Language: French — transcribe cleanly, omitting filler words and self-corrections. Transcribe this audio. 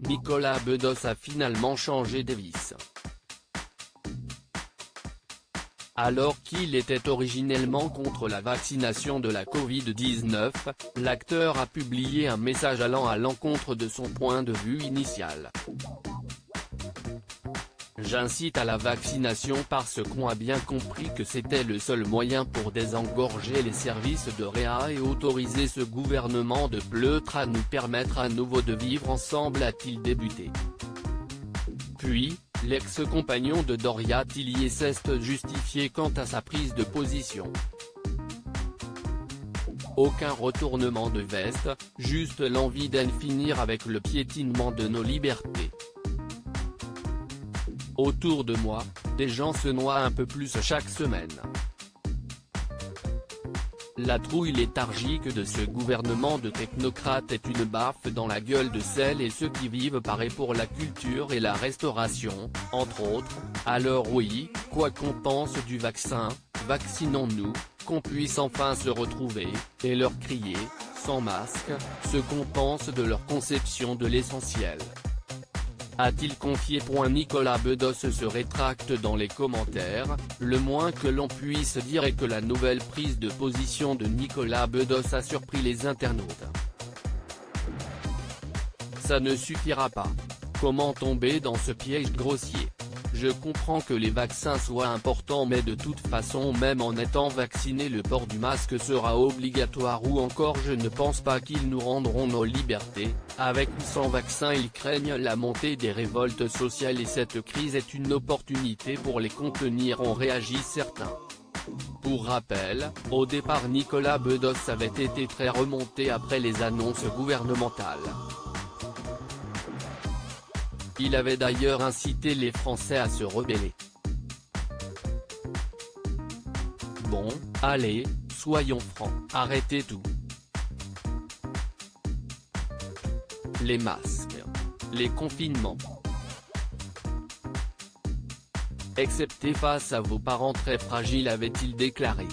Nicolas Bedos a finalement changé d'avis. Alors qu'il était originellement contre la vaccination de la Covid-19, l'acteur a publié un message allant à l'encontre de son point de vue initial. J'incite à la vaccination parce qu'on a bien compris que c'était le seul moyen pour désengorger les services de réa et autoriser ce gouvernement de pleutre à nous permettre à nouveau de vivre ensemble, a-t-il débuté. Puis, l'ex-compagnon de Doria Tillier s'est justifié quant à sa prise de position. Aucun retournement de veste, juste l'envie d'en finir avec le piétinement de nos libertés. Autour de moi, des gens se noient un peu plus chaque semaine. La trouille léthargique de ce gouvernement de technocrates est une baffe dans la gueule de celles et ceux qui vivent par et pour la culture et la restauration, entre autres. Alors oui, quoi qu'on pense du vaccin, vaccinons-nous, qu'on puisse enfin se retrouver, et leur crier, sans masque, ce qu'on pense de leur conception de l'essentiel. A-t-il confié. Nicolas Bedos se rétracte dans les commentaires, le moins que l'on puisse dire est que la nouvelle prise de position de Nicolas Bedos a surpris les internautes. Ça ne suffira pas. Comment tomber dans ce piège grossier? Je comprends que les vaccins soient importants, mais de toute façon, même en étant vacciné, le port du masque sera obligatoire, ou encore je ne pense pas qu'ils nous rendront nos libertés. Avec ou sans vaccin, ils craignent la montée des révoltes sociales et cette crise est une opportunité pour les contenir, ont réagi certains. Pour rappel, au départ Nicolas Bedos avait été très remonté après les annonces gouvernementales. Il avait d'ailleurs incité les Français à se rebeller. Bon, allez, soyons francs, arrêtez tout. Les masques. Les confinements. Excepté face à vos parents très fragiles, avait-il déclaré.